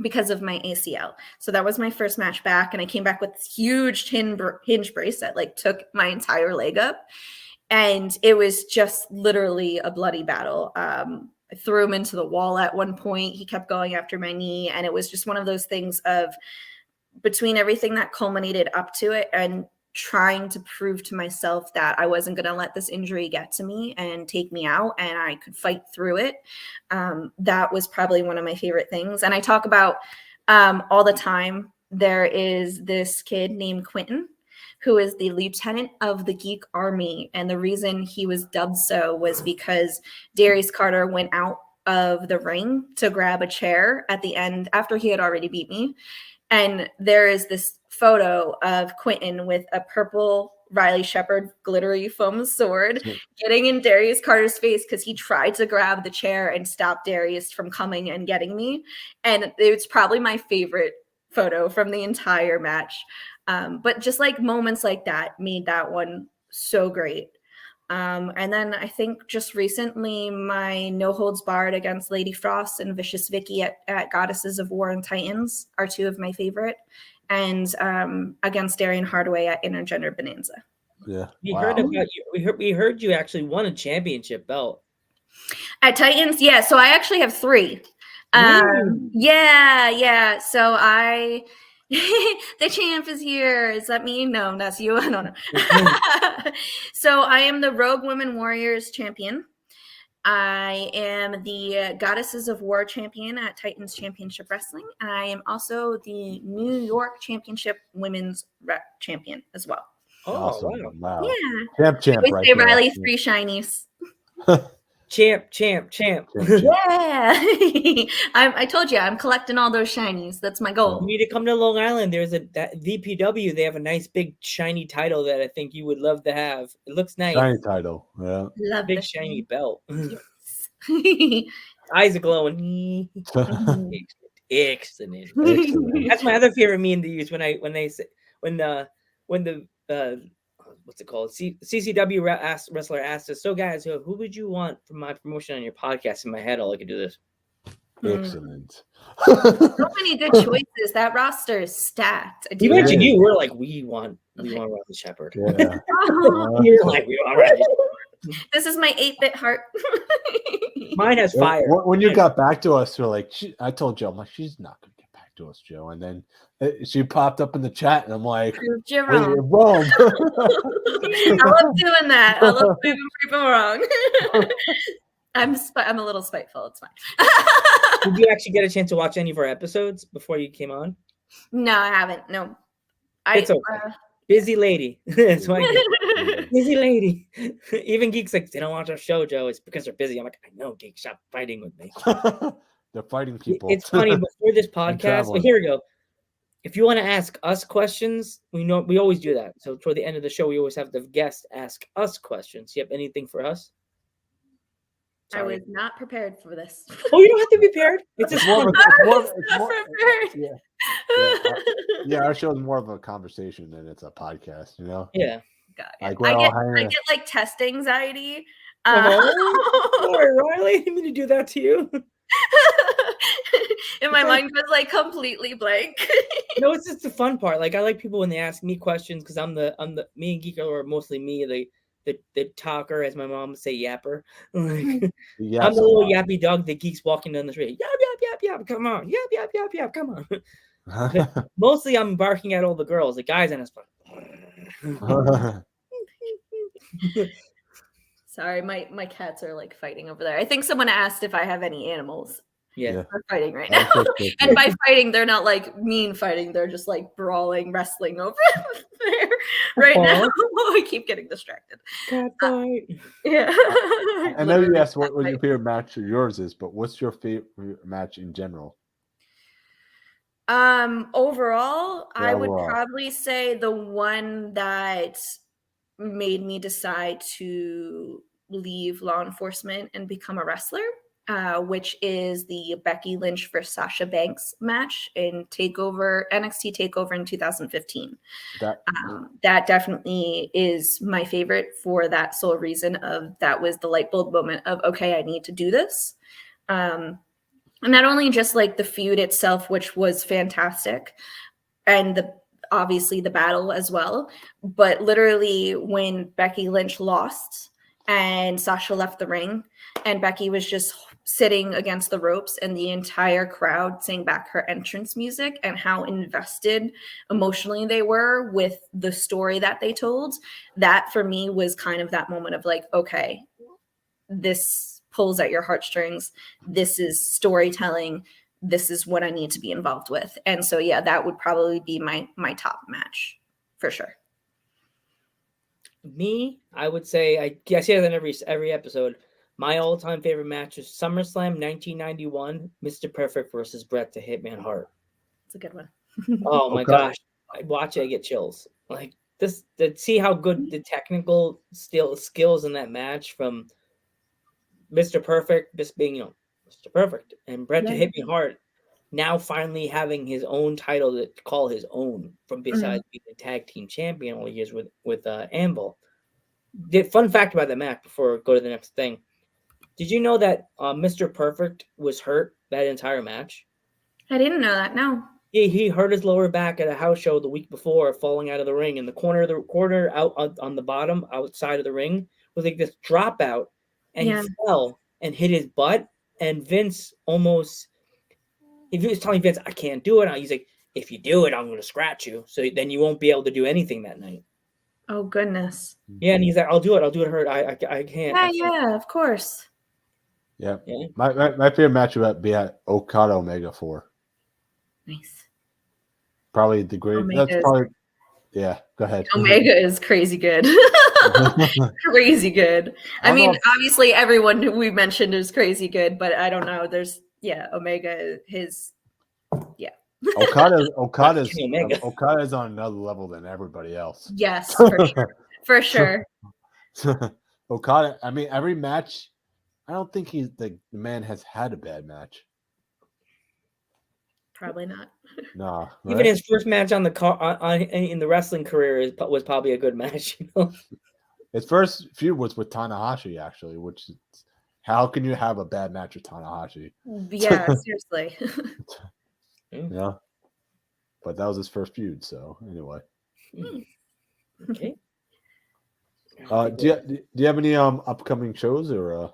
because of my ACL. So that was my first match back. And I came back with this huge hinge brace that like took my entire leg up. And it was just literally a bloody battle. I threw him into the wall at one point. He kept going after my knee. And it was just one of those things of between everything that culminated up to it and trying to prove to myself that I wasn't going to let this injury get to me and take me out, and I could fight through it. That was probably one of my favorite things. And I talk about all the time, there is this kid named Quentin who is the lieutenant of the Geek Army. And the reason he was dubbed so was because Darius Carter went out of the ring to grab a chair at the end after he had already beat me. And there is this photo of Quentin with a purple Riley Shepard glittery foam sword getting in Darius Carter's face because he tried to grab the chair and stop Darius from coming and getting me. And it's probably my favorite photo from the entire match. But just like moments like that made that one so great. And then I think just recently my no holds barred against Lady Frost and Vicious Vicky at Goddesses of War and Titans are two of my favorite. And against Darian Hardaway at Intergender Bonanza. Yeah. We heard about you. We heard you actually won a championship belt. At Titans, yeah. So I actually have 3. Yeah. So the champ is here. Is that me? No, that's you. I don't know. So I am the Rogue Women Warriors champion. I am the Goddesses of War champion at Titans Championship Wrestling. And I am also the New York Championship Women's Rep champion as well. Oh, awesome. Wow. Yeah. Champ We right say there. Riley 3 shinies. Champ. Yeah. I told you, I'm collecting all those shinies. That's my goal. You need to come to Long Island. There's that VPW. They have a nice big shiny title that I think you would love to have. It looks nice. Shiny title. Yeah. Love Big the shiny belt. Yes. Eyes are glowing. Excellent. Excellent. That's my other favorite meme to use when the what's it called? CCW wrestler asked us, so guys, who would you want for my promotion on your podcast? In my head, all I could do this. Excellent. So many good choices. That roster is stacked. You mentioned you were like, we want Riley Shepard. Yeah. You're like, we want Riley Shepard. This is my 8-bit heart. Mine has fire. When you got back to us, you're like, I told Joe, I'm like, she's not going to get back to us, Joe. And then she popped up in the chat, and I'm like, Proved you wait, wrong. wrong. I love doing that. I love proving people wrong. I'm a little spiteful. It's fine. Did you actually get a chance to watch any of our episodes before you came on? No, I haven't. No. It's okay. Busy lady. That's why. Busy lady. Even geeks like, they don't watch our show, Joe. It's because they're busy. I'm like, I know, geeks, stop fighting with me. They're fighting people. It's funny, before this podcast, but here we go. If you want to ask us questions, we always do that. So toward the end of the show, we always have the guest ask us questions. You have anything for us? Sorry. I was not prepared for this. Oh, you don't have to be prepared. It's just I was not prepared. Yeah, our show is more of a conversation than it's a podcast, you know? Yeah. Like I get like test anxiety. Sorry, Riley. I didn't mean to do that to you. And my mind was like completely blank. No, it's just the fun part. Like, I like people when they ask me questions because I'm the me and Geek are mostly me, the talker, as my mom would say, yapper. Like, Yes, I'm the little yappy dog that Geek's walking down the street. Yap, yap, yap, yap. Come on. Yap, yap, yap, yap. Come on. But mostly I'm barking at all the girls, the guys, and it's like, Sorry, my cats are like fighting over there. I think someone asked if I have any animals. yeah. They're fighting right now. And by fighting, they're not like mean fighting. They're just like brawling, wrestling over there right now. I keep getting distracted. Cat fight. Yeah. I know you asked what your favorite match of yours is, but what's your favorite match in general? Overall, Yeah, I would overall. probably say the one that made me decide to leave law enforcement and become a wrestler, which is the Becky Lynch versus Sasha Banks match in NXT Takeover in 2015. That definitely is my favorite for that sole reason of that was the light bulb moment of, okay, I need to do this. And not only just like the feud itself, which was fantastic, and obviously the battle as well, but literally when Becky Lynch lost and Sasha left the ring and Becky was just sitting against the ropes and the entire crowd sang back her entrance music and how invested emotionally they were with the story that they told, that for me was kind of that moment of like, okay, this pulls at your heartstrings. This is storytelling. This is what I need to be involved with. And so, yeah, that would probably be my top match for sure. Me, I would say, I guess yeah, in every episode, my all-time favorite match is SummerSlam 1991, Mr. Perfect versus Bret the Hitman Hart. It's a good one. Oh my gosh. I watch it, I get chills. Like this, to see how good the technical skills in that match from Mr. Perfect, just being, Mr. Perfect, and Bret the Hitman Hart now finally having his own title to call his own from besides being the tag team champion all the years with Anvil. The fun fact about the match before I go to the next thing. Did you know that Mr. Perfect was hurt that entire match? I didn't know that. No. He hurt his lower back at a house show the week before, falling out of the ring. In the corner out on the bottom outside of the ring was like this dropout, and he fell and hit his butt. And Vince almost, if he was telling Vince, "I can't do it," he's like, "If you do it, I'm going to scratch you. So then you won't be able to do anything that night." Oh goodness. Yeah, and he's like, I'll do it. Hurt. I can't. Yeah, of course. Yeah. My favorite match would be at Okada Omega 4. Nice. Probably the great. That's probably. Yeah. Go ahead. Omega is crazy good. Crazy good. I mean, obviously everyone who we mentioned is crazy good, but I don't know. There's Omega. Okada's on another level than everybody else. Yes, for sure. For sure. Okada. I mean, every match. I don't think the man has had a bad match. Probably not. No. Right? Even his first match on the in the wrestling career was probably a good match. His first feud was with Tanahashi, actually. Which, how can you have a bad match with Tanahashi? Yeah, seriously. Yeah, but that was his first feud. So anyway. Okay. Do you have any upcoming shows or?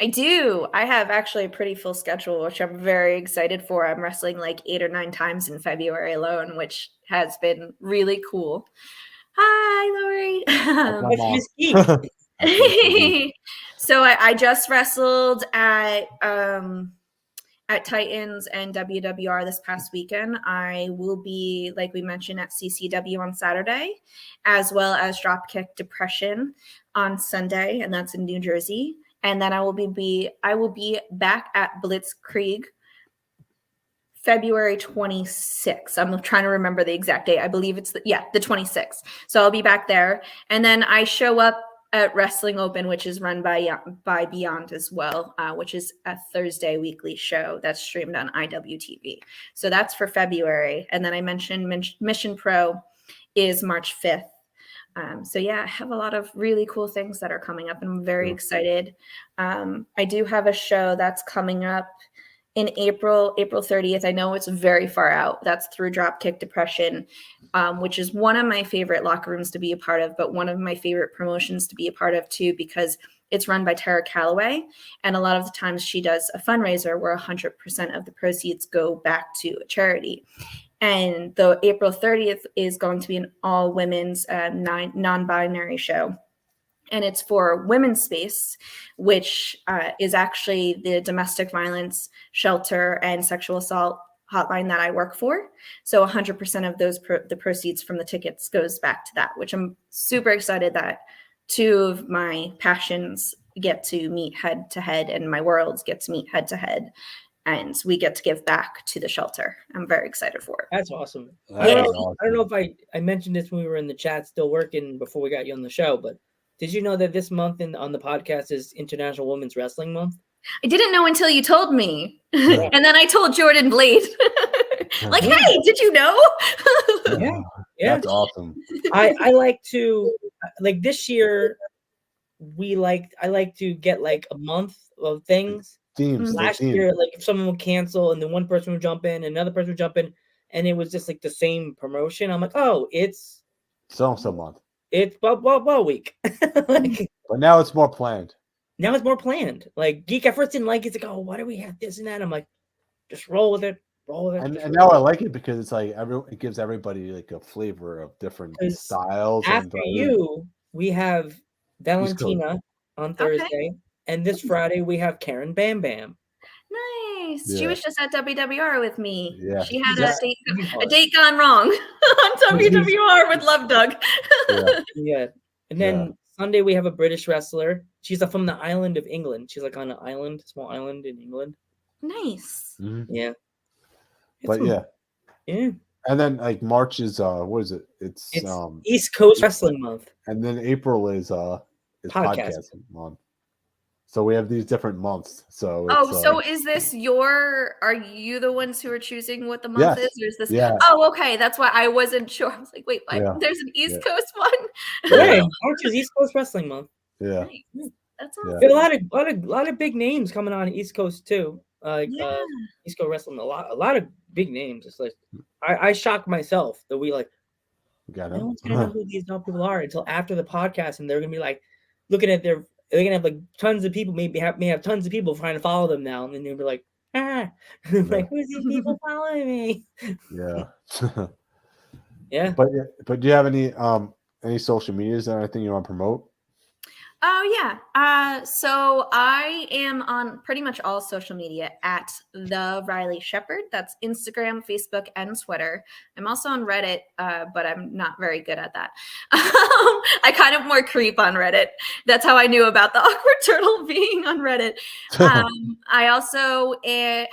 I do. I have actually a pretty full schedule, which I'm very excited for. I'm wrestling like 8 or 9 times in February alone, which has been really cool. Hi, Lori. So I just wrestled at Titans and WWR this past weekend. I will be, like we mentioned, at CCW on Saturday, as well as Dropkick Depression on Sunday, and that's in New Jersey. And then I will be back at Blitzkrieg February 26th. I'm trying to remember the exact date. I believe it's the 26th. So I'll be back there. And then I show up at Wrestling Open, which is run by Beyond as well, which is a Thursday weekly show that's streamed on IWTV. So that's for February. And then I mentioned Mission Pro is March 5th. So I have a lot of really cool things that are coming up, and I'm very excited. I do have a show that's coming up in April 30th. I know it's very far out. That's through Dropkick Depression, which is one of my favorite locker rooms to be a part of, but one of my favorite promotions to be a part of too, because it's run by Tara Calloway. And a lot of the times she does a fundraiser where 100% of the proceeds go back to a charity. And the April 30th is going to be an all women's non-binary show. And it's for Women's Space, which is actually the domestic violence shelter and sexual assault hotline that I work for. So 100% of those the proceeds from the tickets goes back to that, which I'm super excited that 2 of my passions get to meet head to head and my worlds get to meet head to head. And we get to give back to the shelter. I'm very excited for it. That's awesome. I don't know if I mentioned this when we were in the chat still working before we got you on the show, but did you know that this month on the podcast is International Women's Wrestling Month? I didn't know until you told me. And then I told Jordan Blade, like, hey, did you know? Yeah. That's awesome. I like to, like this year, I like to get like a month of things. Themes. Last year, like if someone would cancel and then one person would jump in, another person would jump in, and it was just like the same promotion. I'm like, oh, it's so month. It's well week. But now it's more planned. now it's more planned. Like Geek at first didn't like it. It's like, oh, why do we have this and that? I'm like, just roll with it. Roll with it. And now I like it because it's like it gives everybody like a flavor of different 'Cause styles. After you, we have Valentina on Thursday, and this Friday we have Karen Bam Bam. Nice. Yeah. She was just at WWR with me. Yeah. She had Yeah. a date gone wrong on WWR with Love Doug. Yeah. And then Sunday we have a British wrestler. She's from the island of England. She's like on an island, small island in England. Nice. Mm-hmm. Yeah. But yeah. And then like March is what is it? It's East Coast Wrestling Month. And then April is podcasting month. So we have these different months. So so is this are you the ones who are choosing what the month is? Or is this Oh, okay. That's why I wasn't sure. I was like, wait, what? There's an East Coast one? Right. March is East Coast Wrestling Month. Yeah. Nice. That's awesome. We have a lot of big names coming on East Coast too. East Coast Wrestling, a lot of big names. It's like I shocked myself that we like no one's gonna know who these people are until after the podcast, and they're gonna be like looking at they're gonna have like tons of people, may have tons of people trying to follow them now, and then they'll be like, like, who's these people following me? Yeah. Yeah. But do you have any social medias or anything you want to promote? Oh yeah. So I am on pretty much all social media at the Riley Shepard. That's Instagram, Facebook, and Twitter. I'm also on Reddit, but I'm not very good at that. I kind of more creep on Reddit. That's how I knew about the awkward turtle being on Reddit. I also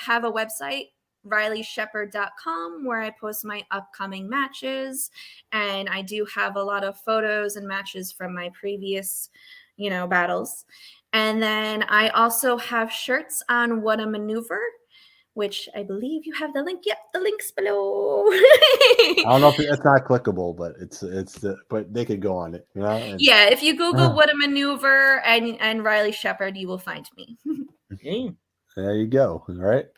have a website, RileyShepard.com, where I post my upcoming matches, and I do have a lot of photos and matches from my previous battles. And then I also have shirts on What a Maneuver, which I believe you have the link. Yep, the link's below. I don't know if it's not clickable, but but they could go on it. Yeah, if you Google What a Maneuver and Riley Shepard, you will find me. There you go. All right.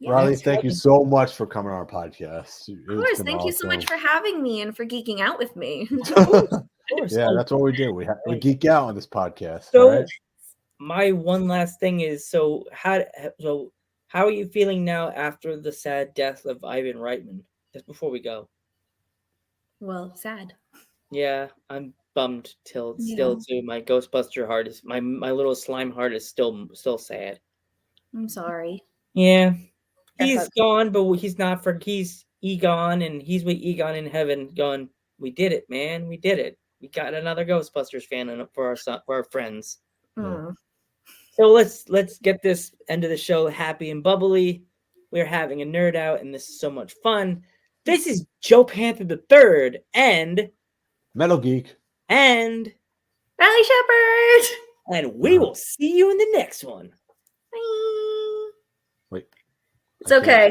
Yeah, Riley, thank you so much for coming on our podcast. Of course. Thank you so much for having me and for geeking out with me. Yeah, that's what we do. We geek out on this podcast. So my one last thing is, how are you feeling now after the sad death of Ivan Reitman? Just before we go. Well, sad. Yeah, I'm bummed still too. My Ghostbuster heart is my little slime heart is still sad. I'm sorry. Yeah. He's gone, but he's Egon, and he's with Egon in heaven going, we did it, man. We did it. We got another Ghostbusters fan for our friends. Mm. So let's get this end of the show happy and bubbly. We're having a nerd out, and this is so much fun. This is Joe Panther III and Metal Geek and Riley Shepard, and we will see you in the next one. Bye. Wait. It's okay.